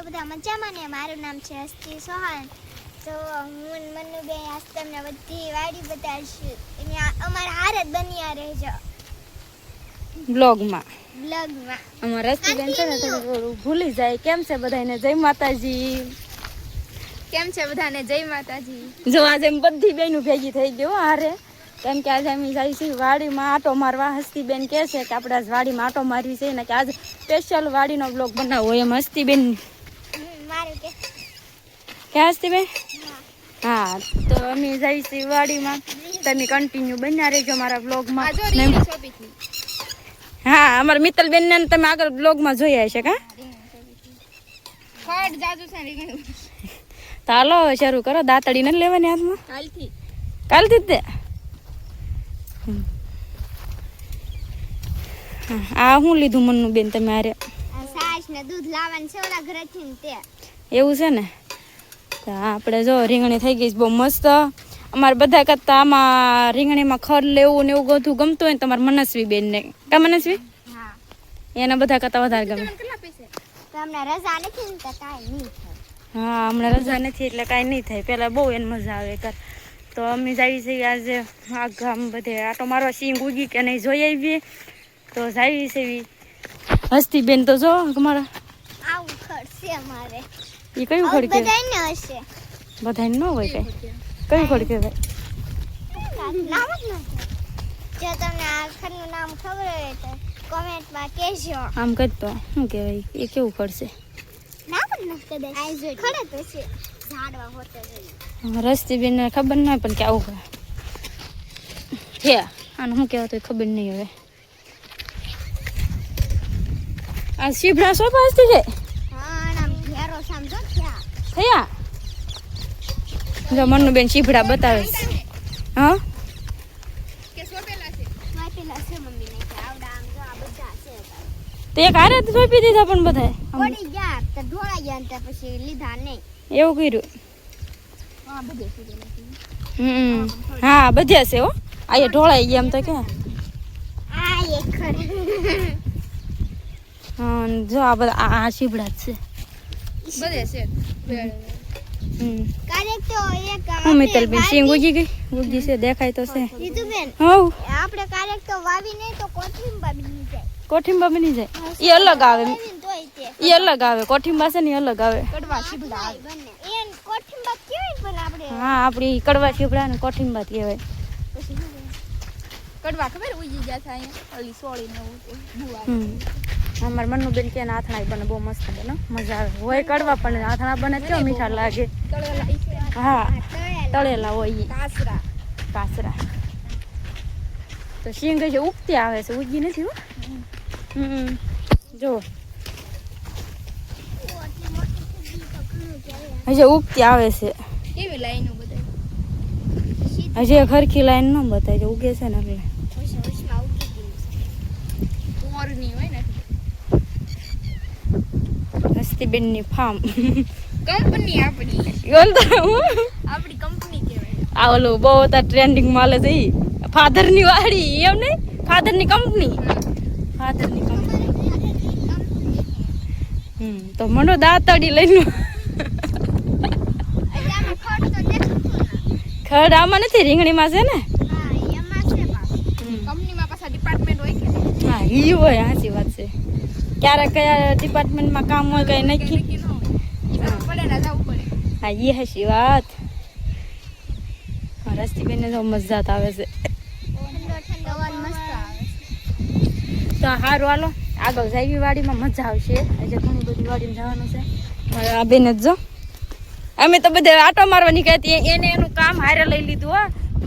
છો બધા મજામાં ને? મારું નામ છે હસ્તી સોહાન. તો હું મનુબેન આજ તમને બધી વાડી બતાવીશું. અને અમારા હાર જ બન્યા રહેજો બ્લોગમાં. અમારા રસ્તીબેન છે ને થોડું ભૂલી જાય. કેમ છે બધાને? જય માતાજી. કેમ છે બધાને? જય માતાજી. જો આજે બધી બેનું ભેગી થઈ ગયો હારે, કેમ કે આજે અમે જાય છે વાડીમાં આટો મારવા. હસ્તીબેન કહે છે કે આપણે આજ વાડીમાં આટો મારવી છે ને કે આજે સ્પેશિયલ વાડીનો બ્લોગ બનાવવો એમ. હસ્તીબેન મારું કે હસ્તીબેન હા, તો અમે જાય છે વાડીમાં. તમે કન્ટિન્યુ બન્યા રહેજો મારા બ્લોગમાં. હા, અમારા મિત્તલબેન ને તમે આગળ બ્લોગમાં જોયા હશે કા? ખડ જાજુ છે રીંગણ. તો હાલો શરૂ કરો. દાતડી નથી લેવાની હાથમાં? કાલથી જ તે. આ શું લીધું મનનું બેન તમે? આરે છાશ ને દૂધ લાવવાનું છે ઓલા ઘરેથી ને તે. એવું છે ને? તો આપણે જો રીંગણી થઈ ગઈ બહુ મસ્ત. અમારે બધા કરતા આમાં રીંગણીમાં ખડ લેવું ને એવું બધું ગમતું હોય ને તમારે મનસ્વી બેન ને. કા મનસ્વી? હા, એના બધા કરતા વધારે ગમે. તો હમણાં રજા નથી ને તો કાંઈ નહીં થાય. હા, હમણાં રજા નથી એટલે કાંઈ નહીં થાય. પહેલાં બહુ એને મજા આવે કર. તો અમે જઈએ છીએ આજે આ ગામ બધે આટો મારવા. સિંગ ઉગી કે નહીં જોઈ આવીએ. તો જઈએ છીએ. હસ્તીબેન તો જો તમારા આવું ખર્ચે અમારે. એ કયું ખડ કે? બધાને હશે. બધાને ન હોય કઈ. કયું ખડ કહેવાય? નામ જ નથી. જો તમને આ ખડનું નામ ખબર હોય તો કોમેન્ટમાં કહેજો. આમ કરતો શું કહેવાય? એ કેવું ખડશે? નામ જ નથી કદાચ. ખડે તો છે ઝાડવા હોતે જોઈએ. હસ્તીબેનને ખબર ન હોય પણ કે આવું છે. આને શું કહેવાય તો ખબર નહીં હવે. આ શીભડા સોપા હસ્તી છે હા, નામ ઘેરો સમજો ક્યાં થયા. જો મનનું બેન શીભડા બતાવે છે. હા, કે સોપેલા છે. વાટેલા છે મમ્મીને કે આવડા આમ જો આ બધા છે. તો એક હારે તો સોંપી દીધા પણ બધા પડી ગયા તો ઢોળાઈ ગયા ને પછી લીધા નહીં. એવું કર્યું. હા, બધે સોપેલા છે. હા, બધ્યા છે હો. આ એ ઢોળાઈ ગયા એમ તો કે. આ એક ખડે. હા, જો આ બધા આ શીભડા જ છે. બધે છે. ક્યારેક તો એક હું મિત્તલબેન સિંગ ઉગી ગઈ. ઉગી છે દેખાય તો છે. રીતુબેન હવ આપણે ક્યારેક તો વાવી નહીં તો કોથમીર બની જાય. કોઠીંબા બની જાય. એ અલગ આવે. વાવીને તોય તે એ અલગ આવે. કોઠીંબા છે ને એ અલગ આવે. કડવા શીબડા આવે. બને એન કોથમીર કેવી પણ આપણે હા, આપણી કડવા શીભડા ને કોઠીંબા કહેવાય. કડવા ખબર ઉજી ગયા થાય અહીંયા ઓલી સોળી ને બુવા. અમાર મનનું બેન કે આથણા બને બહુ મસ્ત બને. મજા આવે. હોય કડવા પણ આથણા બને કેવા મીઠા લાગે. તળેલા ઈ છે. હા, તળેલા હોય ઈ. કાસરા. કાસરા તો શીંગ જે ઉગતી આવે છે, ઉગી નથી હો. જો હજે ઉગતી આવે છે. કેવી લાઈનો બધાય. હજી ખરખી લાઈન ન બતાય. ઉગે છે ને એટલે ઉષ્મા ઉગી ગઈ છે. મોરની હોય ને. હસ્તીબેનની ફાર્મ. કંપની આપણી. આપણી કંપની કહેવાય. આ ઓલું બહુ હતા ટ્રેન્ડિંગ માલે છે ઈ ફાધરની વાડી એમ નહીં, ફાધરની કંપની. ફાધરની કંપની. તો મનો દાતડી લઈને આમાં ખડ તો દેખાતું ના. ખડ આમાં નથી, રીંગણીમાં છે ને. હા, એમાં છે પાછું. કંપનીમાં પાછા ડિપાર્ટમેન્ટ હોય કે હા, ઈ હોય. સાચી વાત છે. ક્યારેક કયા ડિપાર્ટમેન્ટમાં કામ હોય કઈ નક્કી. નક્કી ન હોય. પડે ના જવું પડે. હા, ઈ હાચી વાત. રસ્તીબેનને તો મજા આવે છે. ઠંડો ઠંડો અવાજ મસ્ત આવે. તો હારું હાલો આગળ જાવી વાડીમાં મજા આવશે. આજે ઘણી બધી વાડીમાં જવાનું છે. આ બેન જ જો અમે તો બધે આટો મારવા નીકળતી. એને એનું કામ હારે લઈ લીધું. હો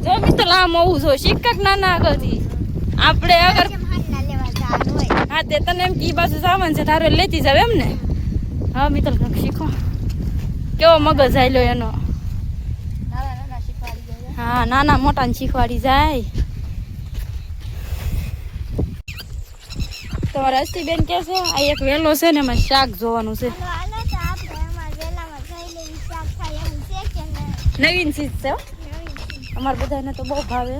જો મિત્ર આમ હોવું જો શીખક નાના આગળથી આપણે અગર કેમ હાલના લેવા જવાનું હોય. હા તે તને એમ કે ઈ બાજુ જવાનું છે તારે લેતી જાવ એમ ને. હા મિત્ર કંઈક શીખો. કેવો મગજ આયલો એનો. નાના નાના શીખવાડી જાય. હા, નાના મોટાને શીખવાડી જાય. તમારા હસ્તીબેન કે છે આ એક વેલો છે ને એમાં શાક જોવાનું છે. હાલો હાલો તો આપણે એમાં વેલામાં જઈ લેવી. શાક થાય એવું છે કે નહીં? નવીન ચીજ છે હો. અમારા બધાને તો બહુ ભાવે.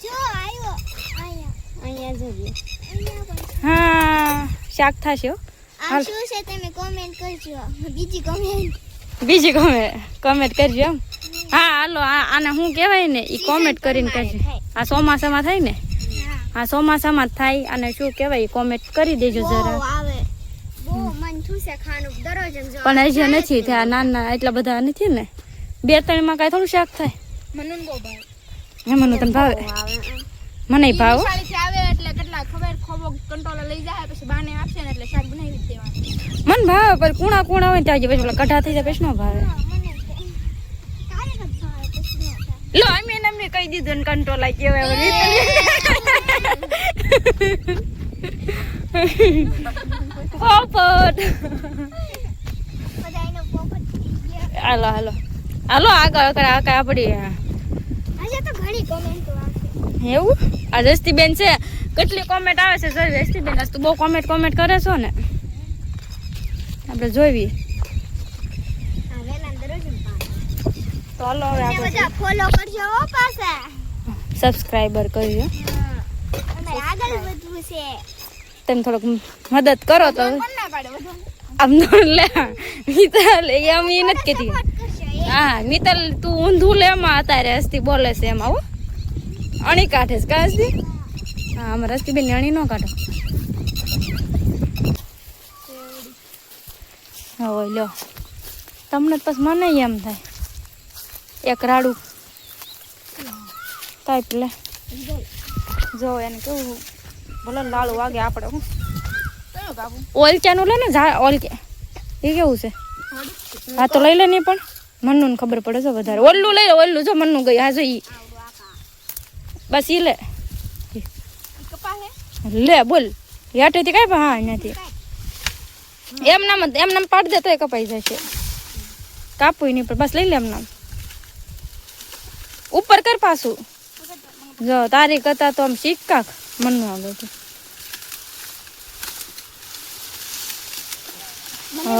જો આવ્યો અહીંયા. અહીંયા જોઈએ. અહીંયા પણ હા, શાક થશે હો. આ શું છે તમે કોમેન્ટ કરજો. બીજી કમેન્ટ કરજો એમ. હા હાલો આને શું કહેવાય ને એ કોમેન્ટ કરીને કરજો. આ ચોમાસામાં થાય ને, આ ચોમાસામાં થાય અને શું કહેવાય એ કોમેન્ટ કરી દેજો જરા. આવે બહુ મન થુસે ખાનું દરરોજ એમ જો. પણ હજી નથી થયા, નાના એટલા બધા નથી ને. 2-3 માં કાંઈ થોડું શાક થાય. મને બહુ ભાવે. મને તને ભાવે? મને ભાવ. શાળીથી આવે એટલે કેટલા ખબર ખોબો કંટ્રોલ લઈ જાય પછી બાને આપશે ને એટલે શાક બનાવી દેવાનું. મને ભાવે પણ કુણા હોય ને ત્યાં પછી પેલા કઢા થઈ જાય પછી ન ભાવે. લો અમે એમને કહી દીધું ને કંટ્રોલ આવી કેવાય. પોપટ બધાયનો પોપટ થઈ ગયો. હાલો આગળ આપડી. આજે તો ઘણી કોમેન્ટો આવશે. એવું આ જસ્તીબેન છે, કેટલી કોમેન્ટ આવે છે જોઈ. જસ્તીબેન આજ તો બહુ કોમેન્ટ કરે છો ને, આપણે જોઈવી. આ વેલા દરરોજ તો હાલો હવે અને આપણે બધા ફોલો કરજો હો પાછા. સબસ્ક્રાઈબર કરજો. અને આગળ વધવું છે. તમે થોડોક મદદ કરો તો. કોણ ના પાડે વધુ? આમ ન લે મિતલ એમ એ નથી કહેતી. સપોર્ટ કરશો એ. હા મિતલ તું ઊંધું લે એમાં અત્યારે હસ્તી બોલે છે એમાં. હો અણી કાઢે છે કા હસ્તી? હા અમારે હસ્તી બેન અણી ન કાઢો. હવે લ્યો તમને પછી મને એમ થાય એક રાડું તાઈપ લે જો એને કેવું ભલે લાડુ વાગે આપણે. હું કયો બાબુ? ઓલચાનું લે ને ઓલચા એ કેવું છે? હા તો લઈ લે નહીં પણ મનનું ને ખબર પડે છે વધારે. ઓલું લઈ લે, ઓલું જો મનનું ગઈ. હા જો ઈ બસ ઈ લે કપા હે લે બોલ યાટેથી કઈ પણ હા નથી એમ નામ પાડી દે તો એ કપાઈ જશે. કાપું નહીં પણ બસ લઈ લે એમ નામ. ઉપર કર પાછું. જો તારી કરતા તો આમ શીખ કાક મનનું આગળ તો.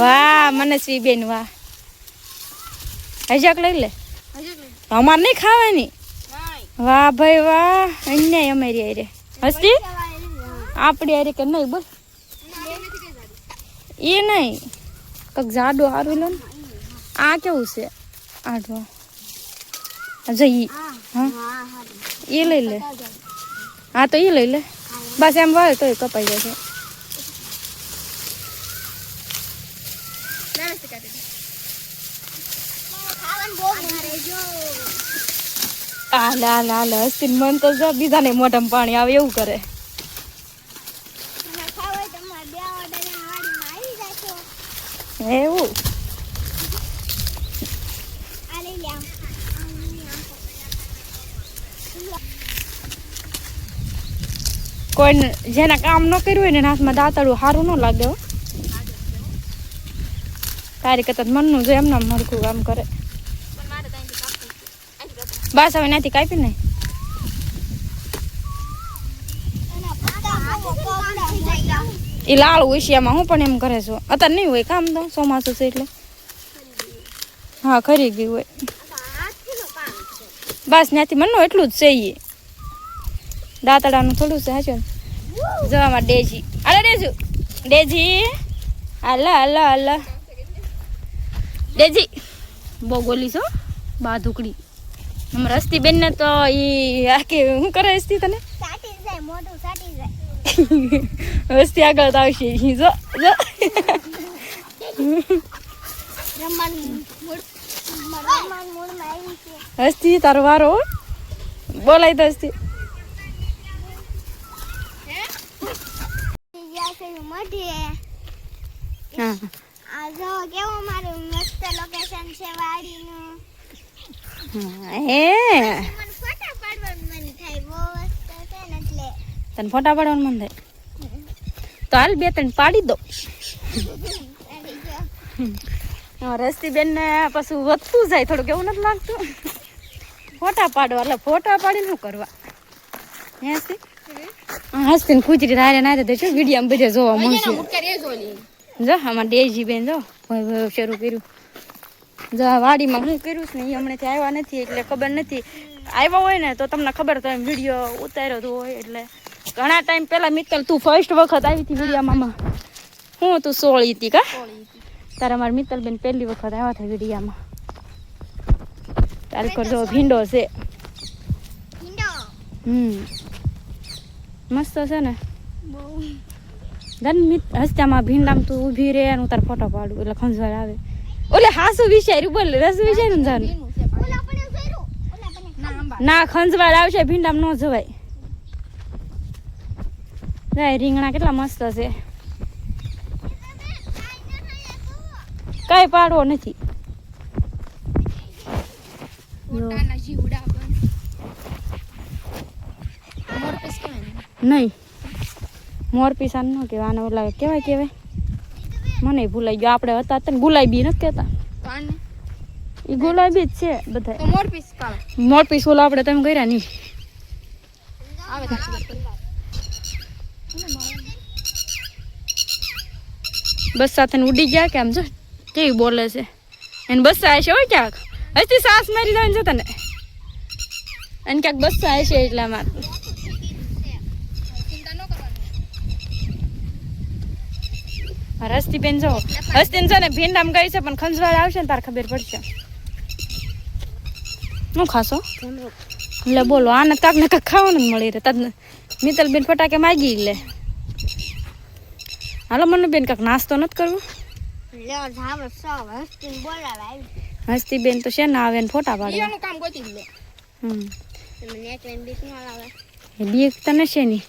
વાહ મનસ્વી બેન વાહ. હજાક લઈ લે, અમારે નહીં ખાવાની. વાહ ભાઈ વાહ. અન્યાય અમારી આરે હસ્તી આપડી આરે કે નહીં બોલ. એ નહીં કક જાડો હારું લો ને. આ કેવું છે આડો જઈ? હા એ લઈ લે. હા તો એ લઈ લે બસ. એમ વાળે તો કપાઈ જશે. ખાવાનું બહુ મારે જો. હાલ હસ્તી મન તો બીજા ને મોઢામાં પાણી આવે એવું કરે. મને ખાવ હોય તો મારે 2 ઓર્ડર વાડીમાં આવી જાશો. એવું આ લઈ લે આમ. કોઈ જેના કામ ન કર્યું હોય ને એના હાથમાં દાંતડું સારું ન લાગે. હો તારી કરતા મનનું જો એમના મરખું કામ કરે. બસ હવે નાથી કાપી નહીં. એના પત્તા બહુ કોકડા થઈ ગયા. એ લાળ ઉશિયામાં હું પણ એમ કરે છું. અત્યારે નહીં હોય કામ તો ચોમાસું છે એટલે. હા ખરી ગયું હોય હાથથીનું કામ છે. બસ ત્યાંથી મનનું એટલું જ છે. એ દાંતડાનું થોડું છે. હાચો જવામાં ડેજી અરે ડેજી અલ્લા ડેજી બહુ ગોલી છો બા ધુકડી. અમારે હસ્તી બેન ને તો ઈ આ કે શું કરે હસ્તી તને? સાટી જાય મોઢું સાટી જાય. હસ્તી આગળ તો આવશે. જો રમવાનું મૂડમાં આવી છે. હસ્તી તારો વારો હો. બોલાય તો હસ્તી. ગયા છે મઢે. હા આ જો કેવું મારું મસ્ત લોકેશન છે વાડીનું. હે મને ફોટા પાડવાનું મન થાય બહુ મસ્ત છે ને એટલે. તને ફોટા પાડવાનું મન થાય તો હાલ 2-3 પાડી દો. રસ્તી બેન ને પાછું વધતું જાય થોડુંક એવું નથી લાગતું? ફોટા પાડવા એટલે ફોટા પાડીને શું કરવા? હે હસ્તી હસ્તી ને ખુચરી નારે દેજો વિડીયો બધે જોવા મળશે. જો આમાં ડેજી બેન જો શરૂ કર્યું. જો આ વાડીમાં શું કર્યું છે ને એ હમણાંથી આવ્યા નથી એટલે ખબર નથી. આવ્યા હોય ને તો તમને ખબર તો એમ વિડીયો ઉતાર્યો તો હોય એટલે ઘણા ટાઈમ પહેલા મિત્તલ તું ફર્સ્ટ વખત આવી હતી વિડીયોમાં. હું તું સોળી હતી કા સોળી હતી. તારા મારા મિત્તલબેન પહેલી વખત આવ્યા હતા વિડીયામાં. તારે કરજો ભીંડો છે. મસ્ત છે ને ધન હસ્તામાં ભીંડામાં તું ઊભી રહે અને હું તાર ફોટો પાડું એટલે ખંજવાળ આવે. ઓલે હાસુ વિચાર્યું બોલ રસ વિચાર્યું ને જાને ભીનું છે પાછું. ના આંબા. ના ખંજવાળ આવશે ભીંડામાં ન જવાય. જાય રીંગણા કેટલા મસ્ત છે. કઈ પાડવો નથી. મોટાના જીવડા પણ. મોરપીસ કેવાય ને? નહીં મોરપીસા ન કહેવાય આને ઓલા કહેવાય મને ભૂલાઈ ગયો. આપણે હતા તને ગુલાબી નથી કહેતા તો આને એ ગુલાબી જ છે બધા. તો મોરપીસ પાડો. મોરપીસ ઓલા આપણે તમે કર્યા નહીં. આવે તો ખબર પડે. બસ સાથે ઉડી ગયા કે આમ જો કેવી બોલે છે એને બસ્સા હશે હોય ક્યાંક હજી સાસ મારી જાય છે તને અને ક્યાંક બસ્સા હશે એટલે અમારે ચિંતા ન કરવાની. હસ્તી બેન જો હસ્તી છે ને ભીંડામાં ગઈ છે પણ ખંજવાળ આવશે ને તારે ખબર પડશે. શું ખાશો એટલે બોલો આને કાક ને કાક ખાવાનું જ મળી રહે. તને મિત્તલબેન ફટાકે માગી લે. હાલો મનુબેન કાંક નાસ્તો નથી કરવો. હસ્તી બેન તો છે ને આવે ને ફોટા પાડે. એનું કામ ગોતી જ લે. બીક તને છે ની